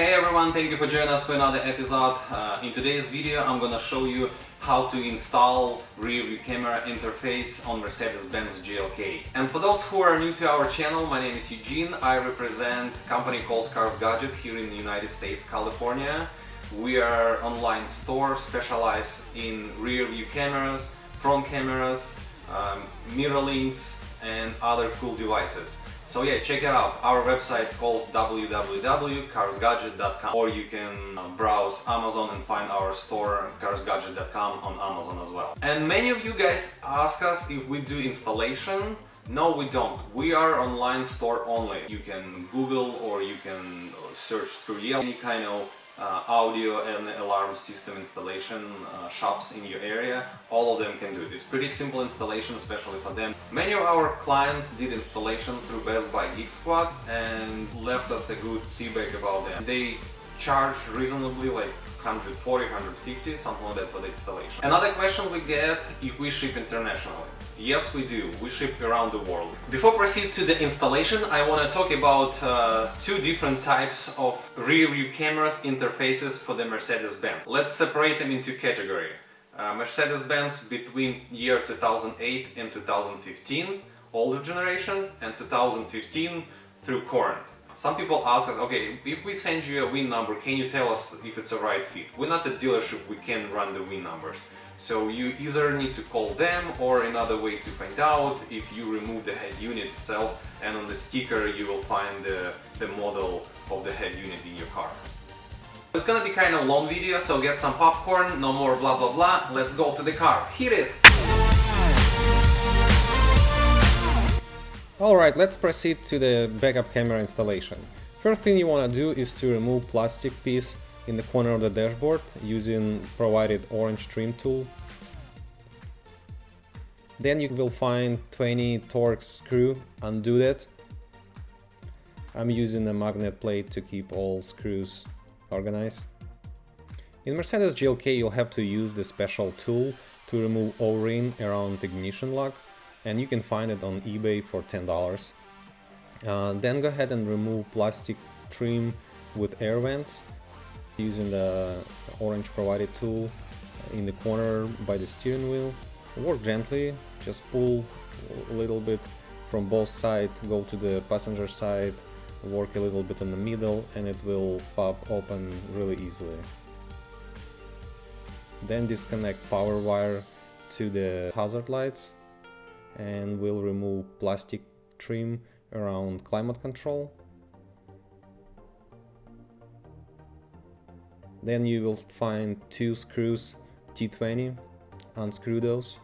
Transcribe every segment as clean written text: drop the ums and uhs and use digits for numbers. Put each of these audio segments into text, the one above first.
Hey everyone, thank you for joining us for another episode. In today's video I'm gonna show you how to install rear view camera interface on Mercedes-Benz GLK. And for those who are new to our channel, my name is Eugene. I represent a company called Cars Gadget here in the United States, California. We are an online store specialized in rear view cameras, front cameras, mirror links and other cool devices. So yeah, check it out. Our website calls www.carsgadget.com, or you can browse Amazon and find our store carsgadget.com on Amazon as well. And many of you guys ask us if we do installation. No, we don't. We are online store only. You can Google or you can search through Yelp any kind of audio and alarm system installation shops in your area. All of them can do it. It's pretty simple installation, especially for them. Many of our clients did installation through Best Buy Geek Squad and left us a good feedback about them. They charge reasonably, like 140, 150, something like that for the installation. Another question we get, if we ship internationally. Yes, we do. We ship around the world. Before proceed to the installation, I want to talk about two different types of rear view cameras interfaces for the Mercedes-Benz. Let's separate them into category. Mercedes-Benz between year 2008 and 2015, older generation, and 2015 through current. Some people ask us, okay, if we send you a VIN number, can you tell us if it's a right fit? We're not a dealership, we can't run the VIN numbers. So you either need to call them, or another way to find out, if you remove the head unit itself, and on the sticker you will find the model of the head unit in your car. It's gonna be kind of long video, so get some popcorn, no more blah blah blah, let's go to the car, hit it! Alright, let's proceed to the backup camera installation. First thing you want to do is to remove plastic piece in the corner of the dashboard using provided orange trim tool. Then you will find 20 Torx screw, undo that. I'm using a magnet plate to keep all screws organized. In Mercedes GLK you'll have to use the special tool to remove O-ring around the ignition lock, and you can find it on eBay for $10. Then go ahead and remove plastic trim with air vents using the orange provided tool in the corner by the steering wheel. Work gently, just pull a little bit from both sides, go to the passenger side, work a little bit in the middle, and it will pop open really easily. Then disconnect power wire to the hazard lights, and we'll remove plastic trim around climate control. Then you will find two screws T20, unscrew those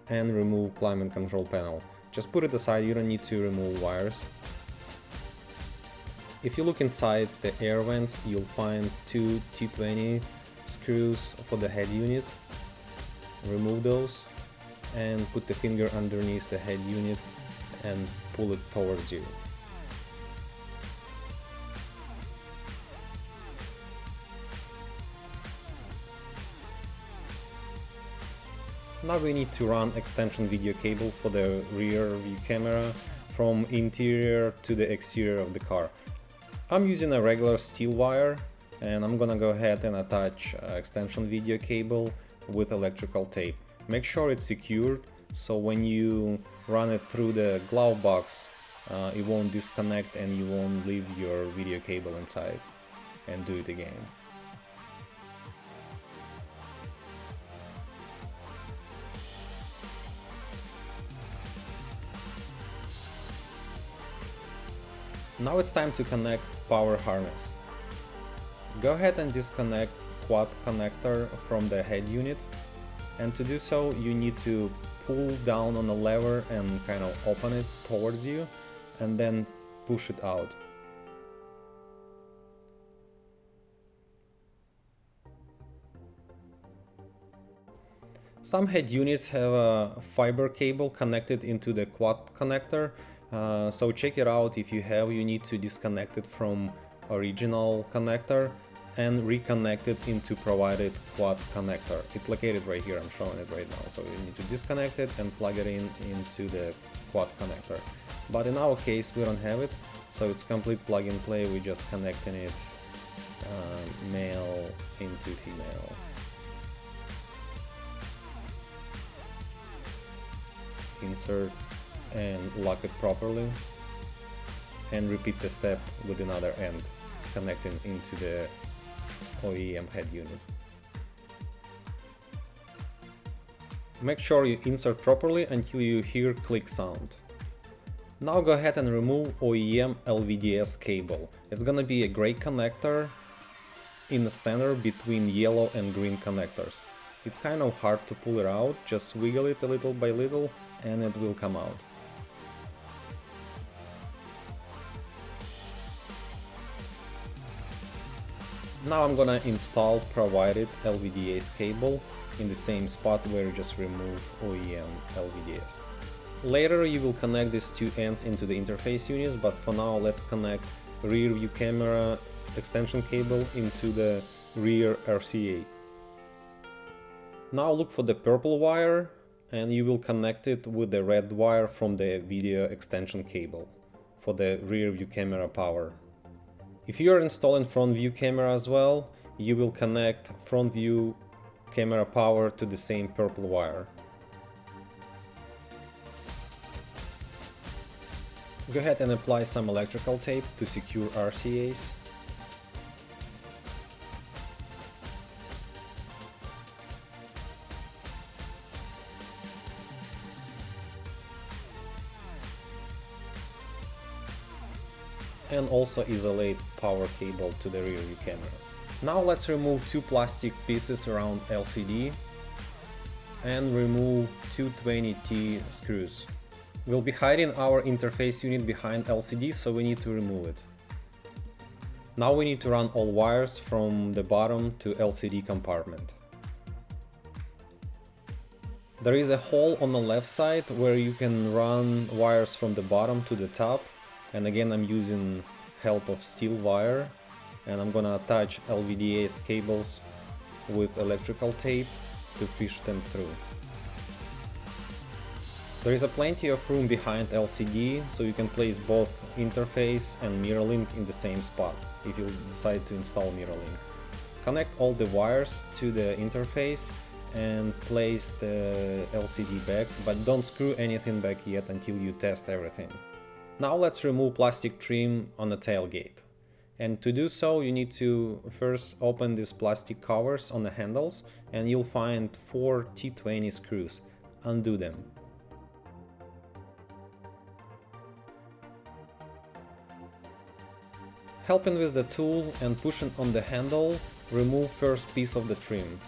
and remove climate control panel. Just put it aside, you don't need to remove wires. If you look inside the air vents, you'll find two T20 screws for the head unit. Remove those and put the finger underneath the head unit and pull it towards you. Now we need to run extension video cable for the rear view camera from interior to the exterior of the car. I'm using a regular steel wire, and I'm gonna go ahead and attach extension video cable with electrical tape. Make sure it's secured, so when you run it through the glove box, it won't disconnect and you won't leave your video cable inside and do it again. Now it's time to connect power harness. Go ahead and disconnect quad connector from the head unit, and to do so you need to pull down on the lever and kind of open it towards you and then push it out. Some head units have a fiber cable connected into the quad connector. So check it out. If you have, you need to disconnect it from original connector and reconnect it into provided quad connector. It's located right here, I'm showing it right now. So you need to disconnect it and plug it into the quad connector. But in our case we don't have it, so it's complete plug and play, we're just connecting it male into female. Insert and lock it properly, and repeat the step with another end connecting into the OEM head unit. Make sure you insert properly until you hear click sound. Now go ahead and remove OEM lvds cable. It's gonna be a gray connector in the center between yellow and green connectors. It's kind of hard to pull it out, just wiggle it a little by little and it will come out. Now I'm gonna install provided lvds cable in the same spot where you just remove OEM lvds. Later you will connect these two ends into the interface units, but for now let's connect rear view camera extension cable into the rear RCA. Now look for the purple wire and you will connect it with the red wire from the video extension cable for the rear view camera power. If you are installing front view camera as well, you will connect front view camera power to the same purple wire. Go ahead and apply some electrical tape to secure RCAs. And also isolate power cable to the rear view camera. Now let's remove two plastic pieces around LCD and remove two 20T screws. We'll be hiding our interface unit behind LCD, so we need to remove it. Now we need to run all wires from the bottom to LCD compartment. There is a hole on the left side where you can run wires from the bottom to the top, and again I'm using help of steel wire, and I'm gonna attach lvds cables with electrical tape to fish them through. There is plenty of room behind LCD, so you can place both interface and mirror link in the same spot if you decide to install mirror link. Connect all the wires to the interface and place the LCD back, but don't screw anything back yet until you test everything. Now let's remove plastic trim on the tailgate. And to do so you need to first open these plastic covers on the handles and you'll find 4 T20 screws. Undo them. Helping with the tool and pushing on the handle, remove first piece of the trim.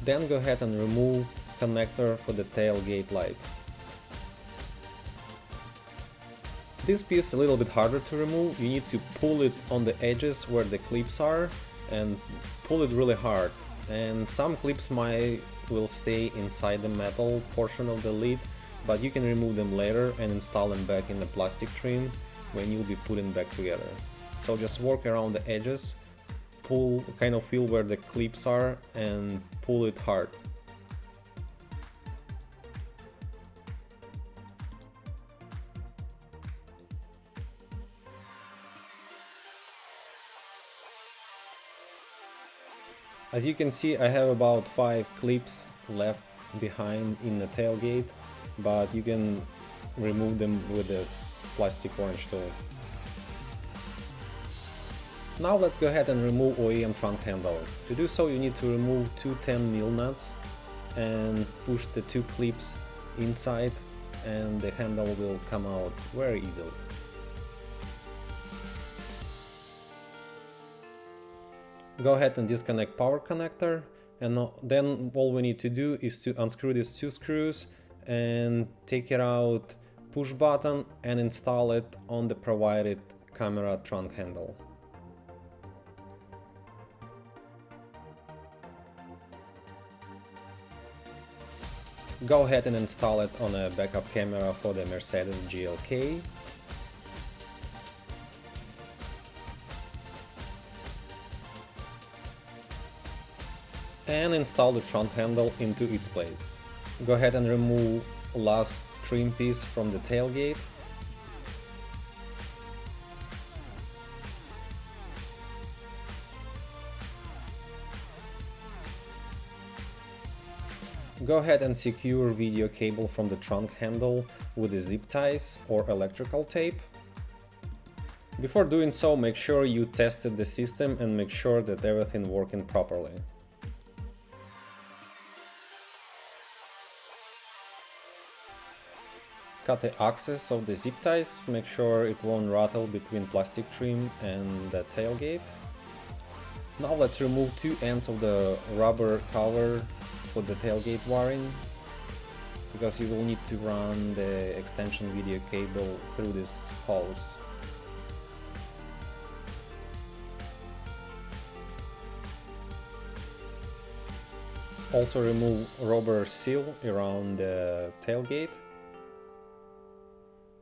Then go ahead and remove connector for the tailgate light. This piece is a little bit harder to remove. You need to pull it on the edges where the clips are and pull it really hard. And some clips will stay inside the metal portion of the lid, but you can remove them later and install them back in the plastic trim when you'll be putting back together. So just work around the edges, pull, kind of feel where the clips are and pull it hard. As you can see, I have about 5 clips left behind in the tailgate, but you can remove them with the plastic orange tool. Now let's go ahead and remove OEM trunk handle. To do so you need to remove two 10mm nuts and push the 2 clips inside and the handle will come out very easily. Go ahead and disconnect power connector, and then all we need to do is to unscrew these 2 screws and take it out push button and install it on the provided camera trunk handle. Go ahead and install it on a backup camera for the Mercedes GLK. And install the trunk handle into its place. Go ahead and remove last trim piece from the tailgate. Go ahead and secure video cable from the trunk handle with the zip ties or electrical tape. Before doing so, make sure you tested the system and make sure that everything working properly. Cut the axis of the zip ties, make sure it won't rattle between plastic trim and the tailgate. Now let's remove two ends of the rubber cover for the tailgate wiring, because you will need to run the extension video cable through this hose. Also remove rubber seal around the tailgate,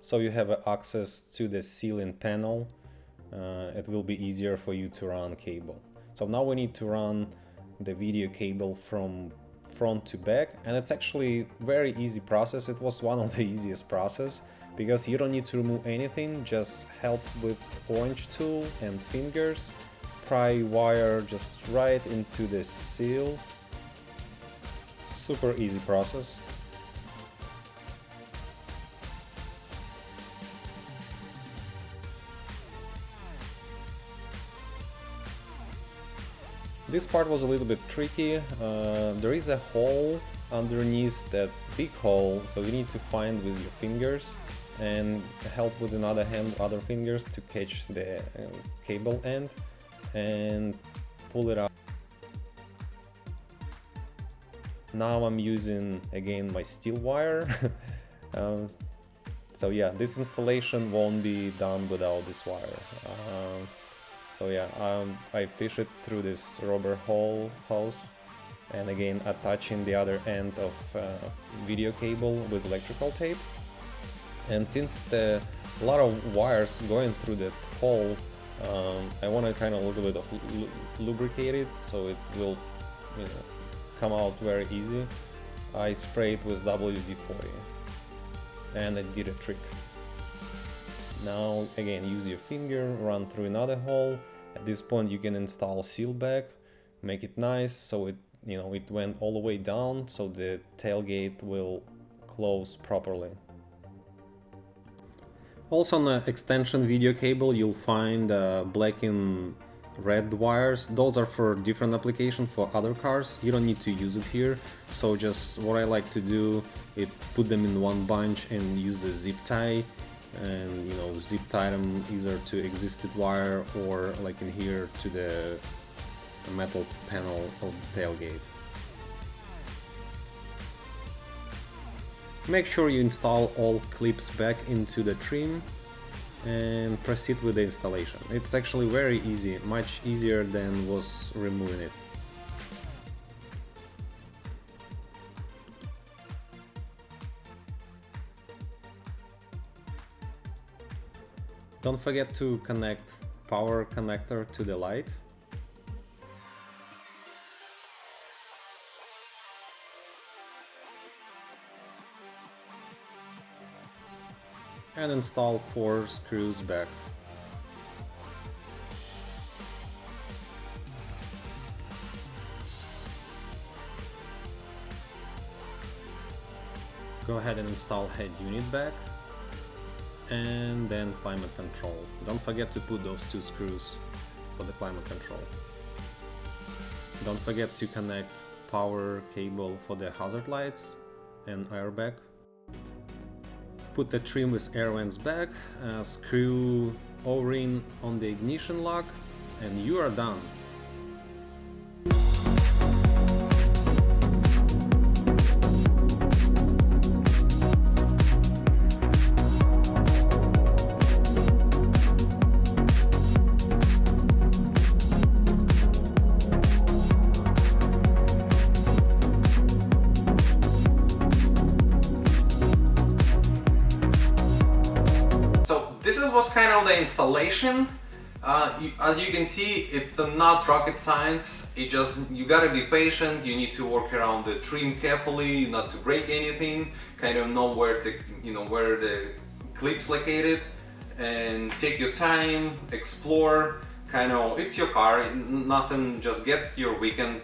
so you have access to the sealing panel. It will be easier for you to run cable. So now we need to run the video cable from front to back, and it's actually very easy process. It was one of the easiest process because you don't need to remove anything, just help with orange tool and fingers, pry wire just right into the seal. Super easy process. This part was a little bit tricky. There is a hole underneath that big hole, so you need to find with your fingers and help with another hand, other fingers to catch the cable end and pull it out. Now I'm using again my steel wire. So yeah, this installation won't be done without this wire. So yeah, I fish it through this rubber hose, and again attaching the other end of video cable with electrical tape. And since a lot of wires going through that hole, I want to kind of a little bit of lubricate it so it will, you know, come out very easy. I sprayed with WD-40 and it did a trick. Now again, use your finger, run through another hole. At this point you can install seal back, make it nice so it, you know, it went all the way down so the tailgate will close properly. Also on the extension video cable you'll find black and red wires. Those are for different application for other cars. You don't need to use it here. So just what I like to do is put them in one bunch and use the zip tie, and you know, zip tie them either to existing wire or like in here to the metal panel of the tailgate. Make sure you install all clips back into the trim and proceed with the installation. It's actually very easy, much easier than was removing it. Don't forget to connect power connector to the light. And install 4 screws back. Go ahead and install head unit back, and then climate control. Don't forget to put those 2 screws for the climate control. Don't forget to connect power cable for the hazard lights and airbag. Put the trim with air vents back, screw O-ring on the ignition lock, and you are done. Was kind of the installation. As you can see, it's not rocket science. You gotta be patient. You need to work around the trim carefully, not to break anything. Kind of know where the clips located, and take your time, explore. Kind of, it's your car. Nothing. Just get your weekend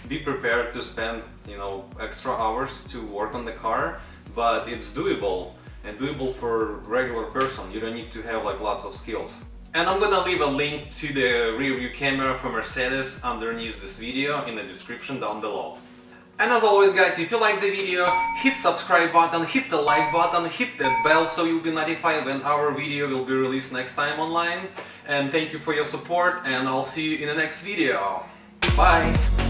be prepared to spend, you know, extra hours to work on the car, but it's doable and doable for regular person. You don't need to have like lots of skills. And I'm gonna leave a link to the rear view camera for Mercedes underneath this video in the description down below. And as always guys, if you like the video, hit subscribe button, hit the like button, hit that bell so you'll be notified when our video will be released next time online. And thank you for your support, and I'll see you in the next video. Bye!